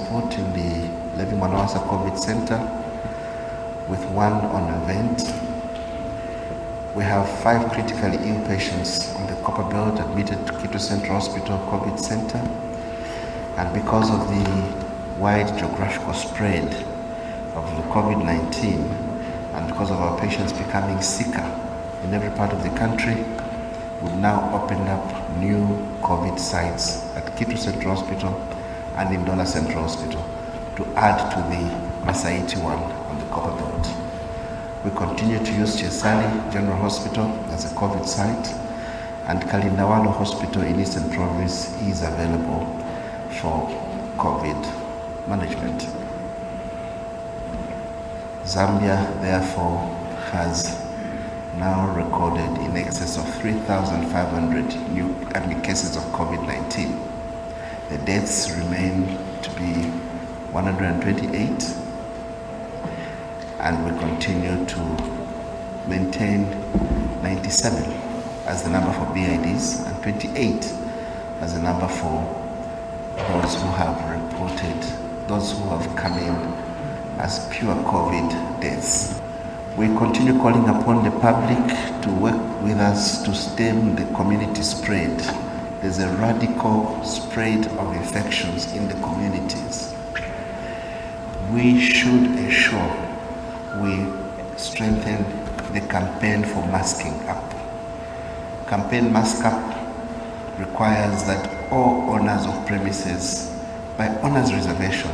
support in the Levi Manawasa COVID Center with one on event. We have 5 critically ill patients on the Copper Belt admitted to Kitwe Central Hospital COVID Center. And because of the wide geographical spread of the COVID-19 and because of our patients becoming sicker in every part of the country, we've now opened up new COVID sites at Kitwe Central Hospital and in Ndola Central Hospital to add to the Masaiti one on the Copper Belt. We continue to use Chesali General Hospital as a COVID site, and Kalindawalo Hospital in Eastern Province is available for COVID management. Zambia, therefore, has now recorded in excess of 3,500 new cases of COVID-19. The deaths remain to be 128, and we continue to maintain 97 as the number for BIDs and 28 as the number for those who have reported, those who have come in as pure COVID deaths. We continue calling upon the public to work with us to stem the community spread. There's a radical spread of infections in the communities. We should ensure we strengthen the campaign for masking up. Campaign Mask Up requires that all owners of premises, by owner's reservation,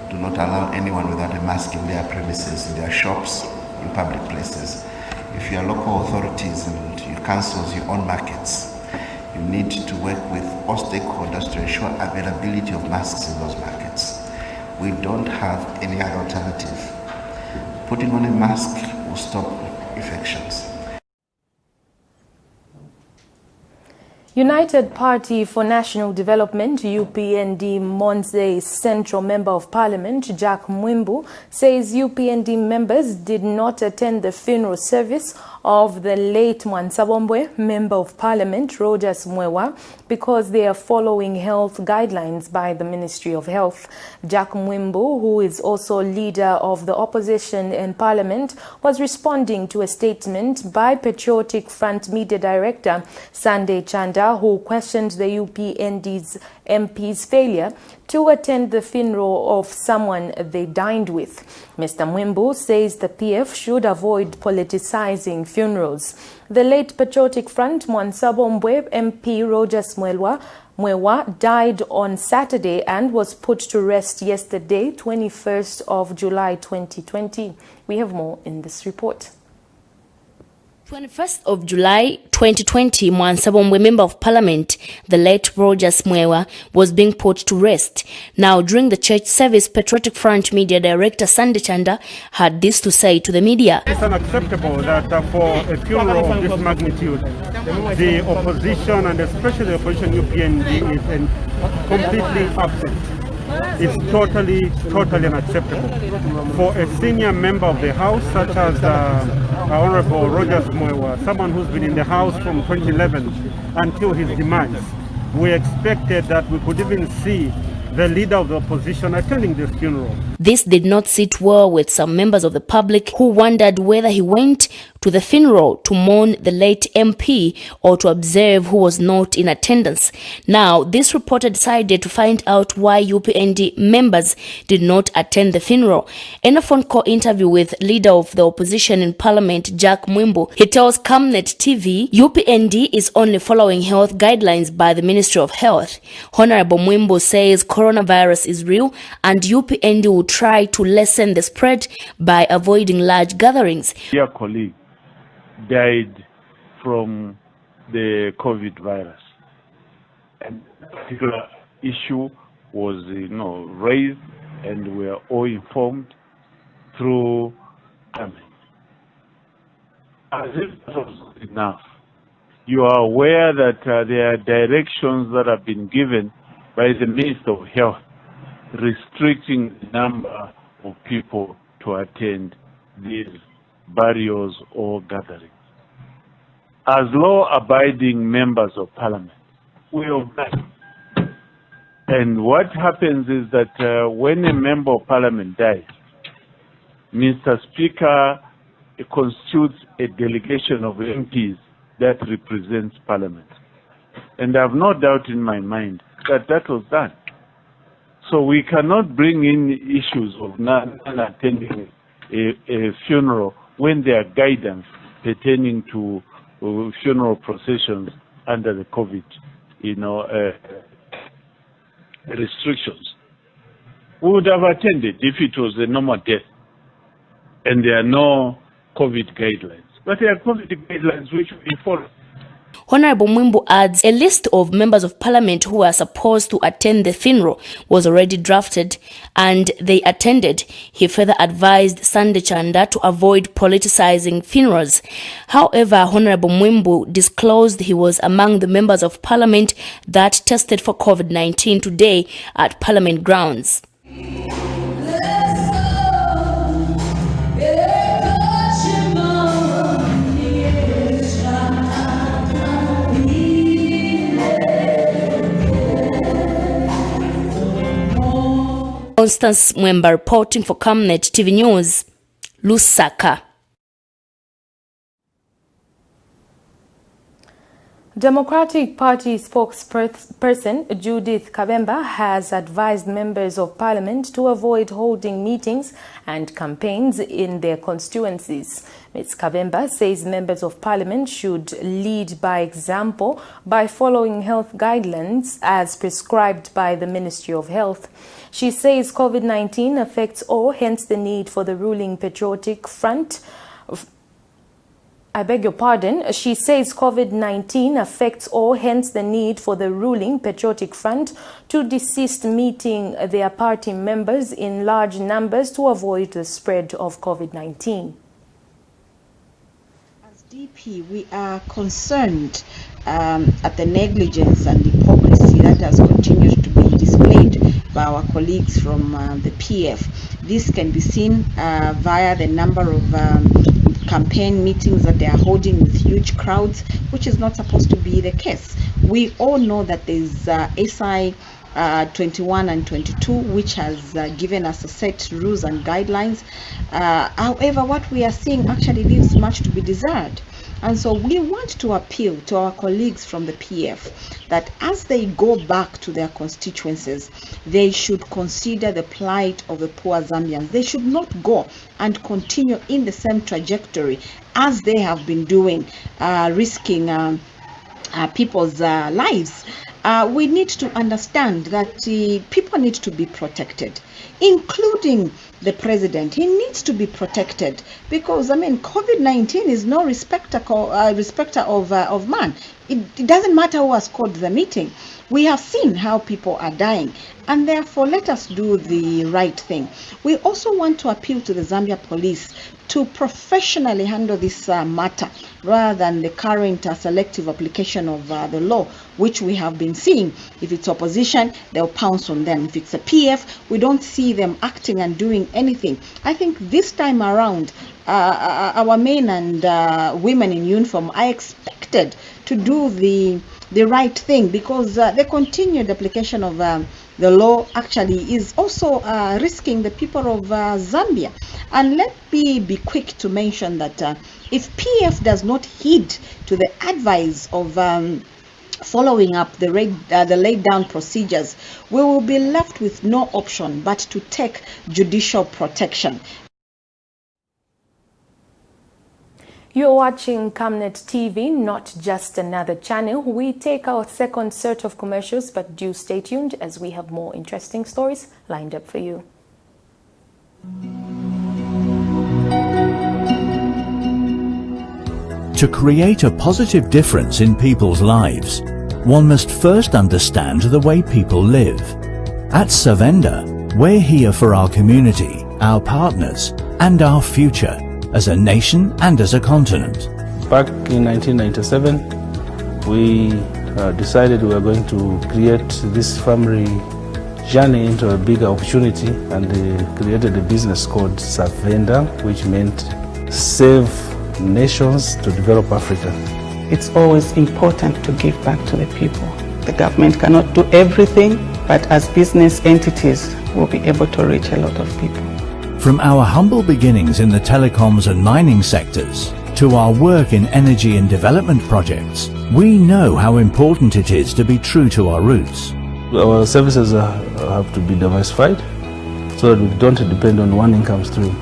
do not allow anyone without a mask in their premises, in their shops, in public places. If you are local authorities and you councils your own markets, you need to work with all stakeholders to ensure availability of masks in those markets. We don't have any other alternative. Putting on a mask will stop infections. United Party for National Development, UPND Monze's Central Member of Parliament, Jack Mwimbu, says UPND members did not attend the funeral service of the late Mwansabombwe, Member of Parliament, Rogers Mwewa, because they are following health guidelines by the Ministry of Health. Jack Mwimbu, who is also leader of the opposition in Parliament, was responding to a statement by Patriotic Front Media Director Sunday Chanda, who questioned the UPND's MP's failure to attend the funeral of someone they dined with. Mr. Mwimbu says the PF should avoid politicizing funerals. The late Patriotic Front Mwansabombwe MP Rogers Mwewa died on Saturday and was put to rest yesterday, 21st of July 2020. We have more in this report. 21st of July 2020, Mwansabombwe, Member of Parliament, the late Rogers Mwewa, was being put to rest. Now, during the church service, Patriotic Front Media Director Sunday Chanda had this to say to the media. It's unacceptable that for a funeral of this magnitude, the opposition, and especially the opposition UPND, is completely absent. It's totally unacceptable. For a senior member of the House, such as Honorable Rogers Mwewa, someone who's been in the House from 2011 until his demise, we expected that we could even see the leader of the opposition attending this funeral. This did not sit well with some members of the public who wondered whether he went to the funeral to mourn the late MP or to observe who was not in attendance. Now, this reporter decided to find out why UPND members did not attend the funeral. In a phone call interview with leader of the opposition in Parliament, Jack Mwimbu, he tells Camnet TV UPND is only following health guidelines by the Ministry of Health. Honorable Mwimbu says coronavirus is real and UPND will try to lessen the spread by avoiding large gatherings. Dear colleague died from the COVID virus, and that particular issue was raised, and we are all informed through Camnet. As if that was enough, you are aware that there are directions that have been given by the Minister of Health restricting the number of people to attend these burials or gatherings. As law-abiding members of Parliament, we obey. And what happens is that when a member of parliament dies, Mr. Speaker constitutes a delegation of MPs that represents parliament. And I have no doubt in my mind that that was done. So we cannot bring in issues of not attending a funeral when there are guidance pertaining to funeral processions under the COVID, restrictions. We would have attended if it was a normal death and there are no COVID guidelines. But there are COVID guidelines which we follow. Honorable Mwimbu adds a list of members of parliament who are supposed to attend the funeral was already drafted and they attended. He further advised Sande Chanda to avoid politicizing funerals. However, Honorable Mwimbu disclosed he was among the members of parliament that tested for COVID-19 today at parliament grounds. Constance Mwemba reporting for Camnet TV News, Lusaka. Democratic Party spokesperson Judith Kabemba has advised members of parliament to avoid holding meetings and campaigns in their constituencies. Ms. Kabemba says members of parliament should lead by example by following health guidelines as prescribed by the Ministry of Health. She says COVID-19 affects all, hence the need for the ruling Patriotic Front. She says COVID-19 affects all, hence the need for the ruling Patriotic Front to desist meeting their party members in large numbers to avoid the spread of COVID-19. As DP, we are concerned at the negligence and hypocrisy that has continued to be displayed by our colleagues from the PF. This can be seen via the number of campaign meetings that they are holding with huge crowds, which is not supposed to be the case. We all know that there is SI 21 and 22, which has given us a set rules and guidelines. However, what we are seeing actually leaves much to be desired. And so we want to appeal to our colleagues from the PF that as they go back to their constituencies, they should consider the plight of the poor Zambians. They should not go and continue in the same trajectory as they have been doing, risking people's lives. We need to understand that people need to be protected, including the president. He needs to be protected because, COVID-19 is no respecter of man. It doesn't matter who has called the meeting. We have seen how people are dying, and therefore let us do the right thing. We also want to appeal to the Zambia police to professionally handle this matter rather than the current selective application of the law, which we have been seeing. If it's opposition, they'll pounce on them. If it's a PF, we don't see them acting and doing anything. I think this time around, our men and women in uniform are expected to do the right thing, because the continued application of the law actually is also risking the people of Zambia. And let me be quick to mention that if PF does not heed to the advice of following up the laid down procedures, we will be left with no option but to take judicial protection. You're watching Camnet TV, not just another channel. We take our second set of commercials, but do stay tuned as we have more interesting stories lined up for you. To create a positive difference in people's lives, one must first understand the way people live. At Savenda, we're here for our community, our partners, and our future, as a nation and as a continent. Back in 1997, we decided we were going to create this family journey into a bigger opportunity, and created a business called Savenda, which meant save nations to develop Africa. It's always important to give back to the people. The government cannot do everything. but as business entities, we'll be able to reach a lot of people. From our humble beginnings in the telecoms and mining sectors to our work in energy and development projects, we know how important it is to be true to our roots. Our services have to be diversified so that we don't depend on one income stream.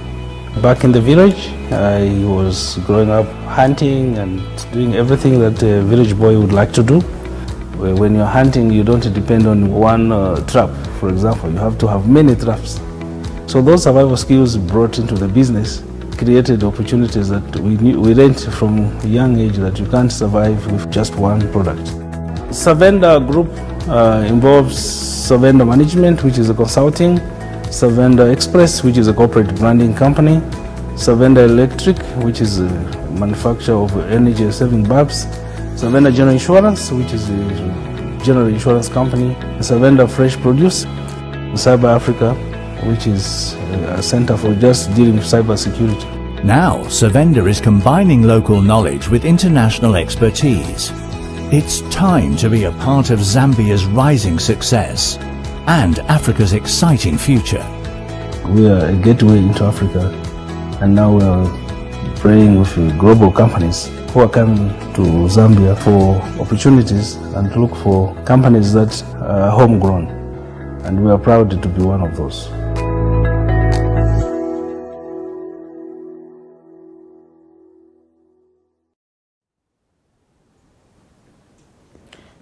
Back in the village, I was growing up hunting and doing everything that a village boy would like to do. When you're hunting, you don't depend on one trap, for example. You have to have many traps. So those survival skills brought into the business created opportunities that we learned from a young age that you can't survive with just one product. Savenda Group involves Savenda Management, which is a consulting, Savenda Express, which is a corporate branding company, Savenda Electric, which is a manufacturer of energy-saving bulbs, Savenda General Insurance, which is a general insurance company, Savenda Fresh Produce, Cyber Africa, which is a center for just dealing with cyber security. Now, Savenda is combining local knowledge with international expertise. It's time to be a part of Zambia's rising success and Africa's exciting future. We are a gateway into Africa, and now we are praying with global companies who are coming to Zambia for opportunities and to look for companies that are homegrown, and we are proud to be one of those.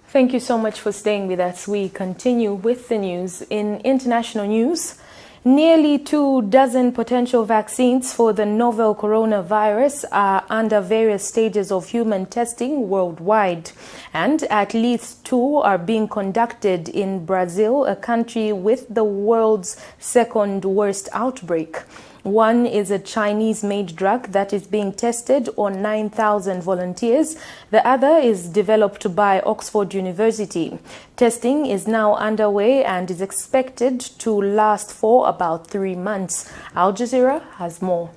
Thank you so much for staying with us. We continue with the news. In international news, nearly 24 potential vaccines for the novel coronavirus are under various stages of human testing worldwide, and at least 2 are being conducted in Brazil, a country with the world's second worst outbreak. One is a Chinese-made drug that is being tested on 9,000 volunteers. The other is developed by Oxford University. Testing is now underway and is expected to last for about 3 months. Al Jazeera has more.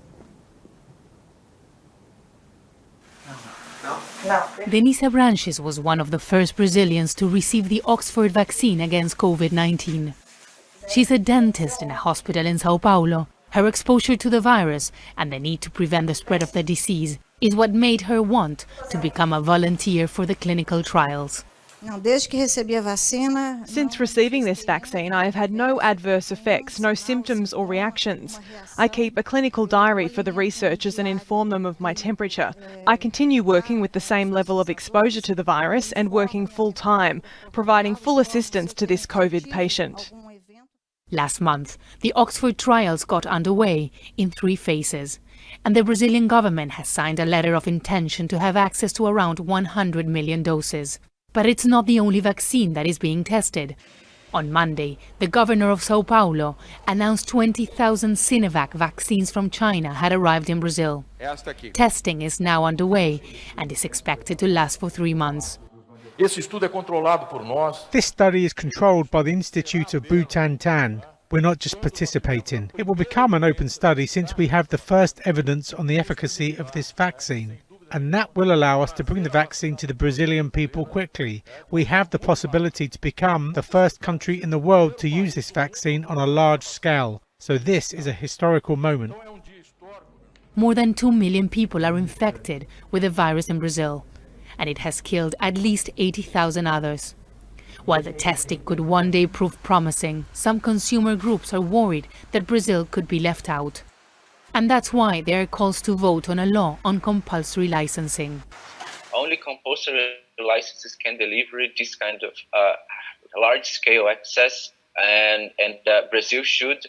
Denisa Branches was one of the first Brazilians to receive the Oxford vaccine against COVID-19. She's a dentist in a hospital in Sao Paulo. Her exposure to the virus and the need to prevent the spread of the disease is what made her want to become a volunteer for the clinical trials. Since receiving this vaccine, I have had no adverse effects, no symptoms or reactions. I keep a clinical diary for the researchers and inform them of my temperature. I continue working with the same level of exposure to the virus and working full-time, providing full assistance to this COVID patient. Last month, the Oxford trials got underway in 3 phases, and the Brazilian government has signed a letter of intention to have access to around 100 million doses. But it's not the only vaccine that is being tested. On Monday, the governor of Sao Paulo announced 20,000 Sinovac vaccines from China had arrived in Brazil. Testing is now underway and is expected to last for 3 months. This study is controlled by the Institute of Butantan. We're not just participating. It will become an open study since we have the first evidence on the efficacy of this vaccine. And that will allow us to bring the vaccine to the Brazilian people quickly. We have the possibility to become the first country in the world to use this vaccine on a large scale. So this is a historical moment. More than 2 million people are infected with the virus in Brazil, and it has killed at least 80,000 others. While the testing could one day prove promising, some consumer groups are worried that Brazil could be left out. And that's why there are calls to vote on a law on compulsory licensing. Only compulsory licenses can deliver this kind of large-scale access, and Brazil should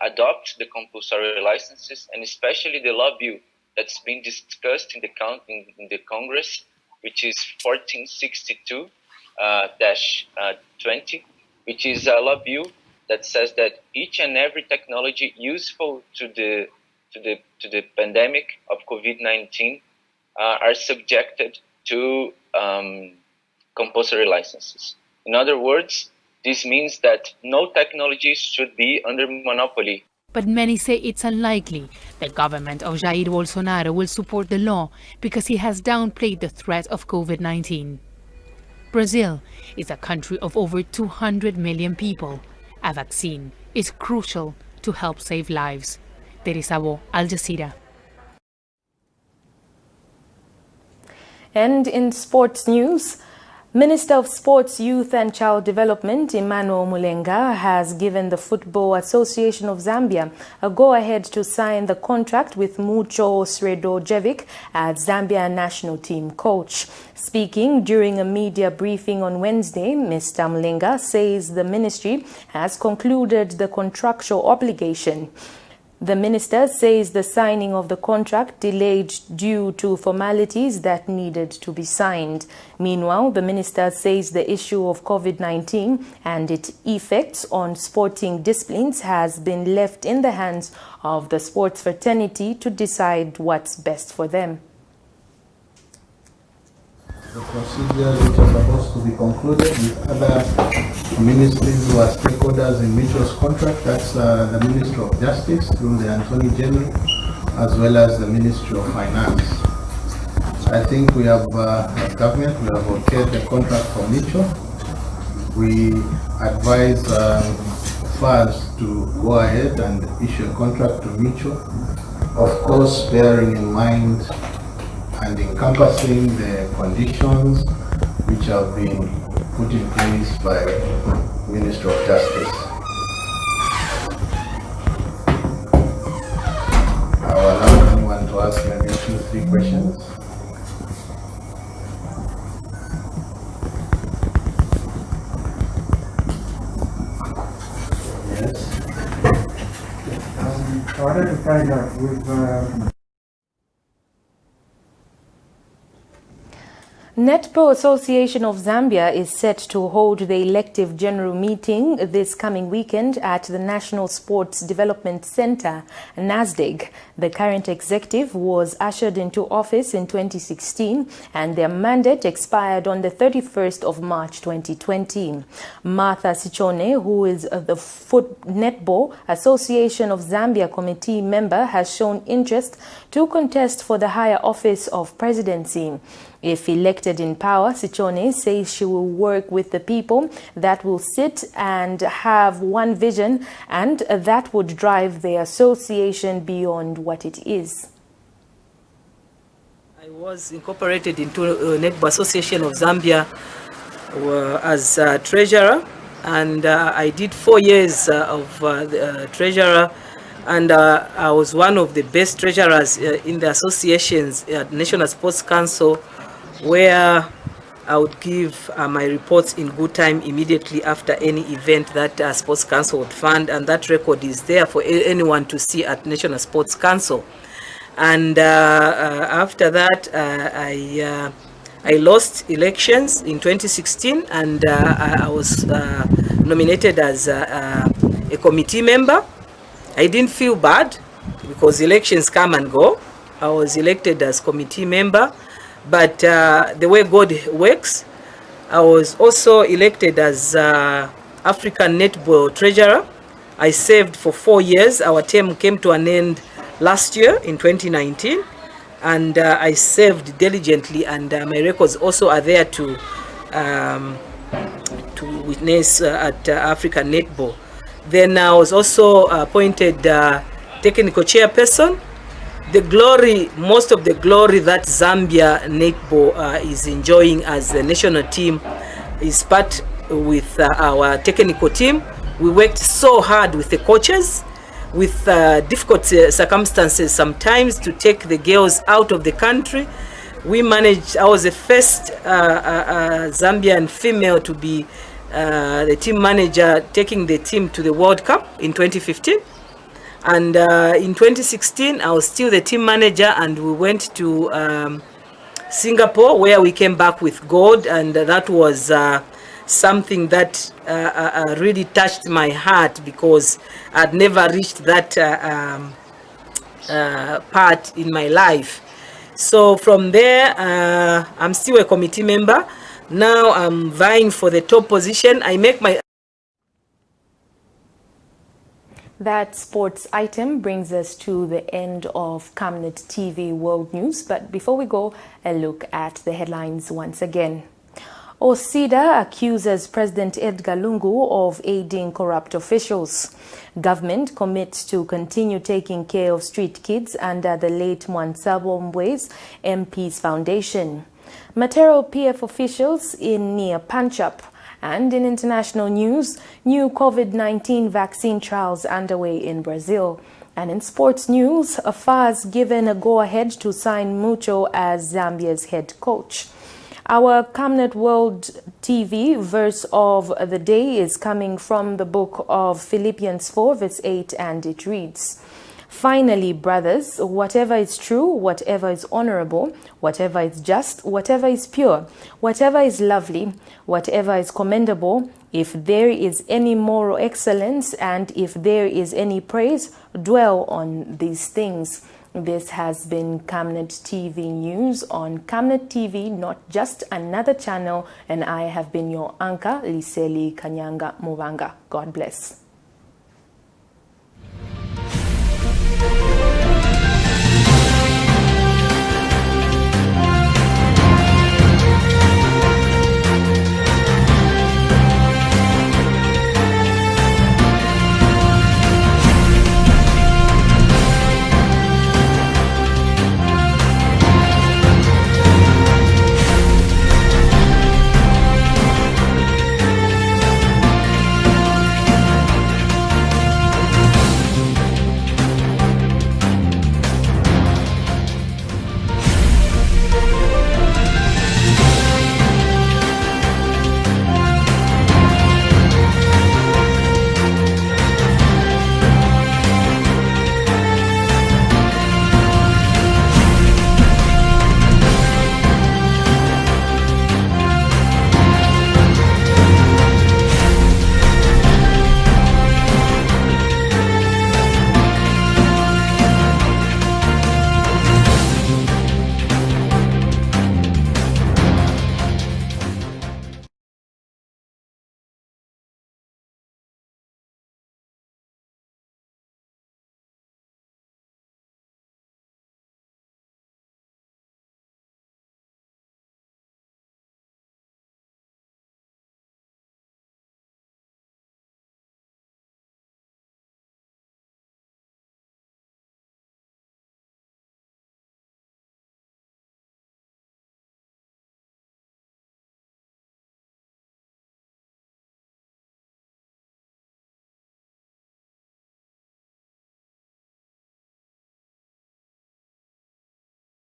adopt the compulsory licenses, and especially the law bill that's been discussed in the Congress, which is 1462-20, which is a law bill that says that each and every technology useful to the pandemic of COVID-19 are subjected to compulsory licenses. In other words, this means that no technology should be under monopoly. But many say it's unlikely the government of Jair Bolsonaro will support the law because he has downplayed the threat of COVID-19. Brazil is a country of over 200 million people. A vaccine is crucial to help save lives. Teresa Bo, Al Jazeera. And in sports news, Minister of Sports, Youth and Child Development, Emmanuel Mulenga, has given the Football Association of Zambia a go-ahead to sign the contract with Mucho Sredojevic as Zambia national team coach. Speaking during a media briefing on Wednesday, Mr. Mulenga says the ministry has concluded the contractual obligation. The minister says the signing of the contract delayed due to formalities that needed to be signed. Meanwhile, the minister says the issue of COVID-19 and its effects on sporting disciplines has been left in the hands of the sports fraternity to decide what's best for them. The procedures which are supposed to be concluded with other ministries who are stakeholders in Mutual's contract, that's the Ministry of Justice through the Attorney General, as well as the Ministry of Finance. I think we have, as government, we have okayed the contract for Mutual. We advise FAS to go ahead and issue a contract to Mutual, of course bearing in mind and encompassing the conditions which have been put in place by Ministry of Justice. I will allow anyone to ask maybe 2-3 questions. Yes. I wanted to find out with Netball Association of Zambia is set to hold the elective general meeting this coming weekend at the National Sports Development Center, NASDEG. The current executive was ushered into office in 2016 and their mandate expired on the 31st of March 2020. Martha Sichone, who is the Netball Association of Zambia committee member, has shown interest to contest for the higher office of presidency. If elected in power, Sichone says she will work with the people that will sit and have one vision and that would drive the association beyond what it is. I was incorporated into Netball Association of Zambia as treasurer, and I did 4 years of treasurer, and I was one of the best treasurers in the association's National Sports Council, where I would give my reports in good time immediately after any event that Sports Council would fund, and that record is there for anyone to see at National Sports Council. And after that, I lost elections in 2016, and I was nominated as a committee member. I didn't feel bad because elections come and go. I was elected as committee member. But the way God works, I was also elected as African Netball Treasurer. I served for 4 years. Our term came to an end last year in 2019. And I served diligently, and my records also are there to witness at African Netball. Then I was also appointed technical chairperson. The glory, most of the glory that Zambia Netball is enjoying as a national team is part with our technical team. We worked so hard with the coaches, with difficult circumstances sometimes, to take the girls out of the country. We managed, I was the first Zambian female to be the team manager, taking the team to the World Cup in 2015. And in 2016, I was still the team manager, and we went to Singapore, where we came back with gold, and that was something that really touched my heart, because I'd never reached that part in my life. So from there, I'm still a committee member. Now I'm vying for the top position. I make my That sports item brings us to the end of Camnet TV World News. But before we go, a look at the headlines once again. OSIDA accuses President Edgar Lungu of aiding corrupt officials. Government commits to continue taking care of street kids under the late Mwansabo Mbwe's MP's foundation. Matero PF officials in near Panchap. And in international news, new COVID-19 vaccine trials underway in Brazil. And in sports news, Afar's given a go-ahead to sign Mucho as Zambia's head coach. Our Camnet World TV verse of the day is coming from the book of Philippians 4 verse 8, and it reads, "Finally, brothers, whatever is true, whatever is honorable, whatever is just, whatever is pure, whatever is lovely, whatever is commendable, if there is any moral excellence and if there is any praise, dwell on these things." This has been Camnet TV News on Camnet TV, not just another channel, and I have been your anchor, Liseli Kanyanga Mubanga. God bless.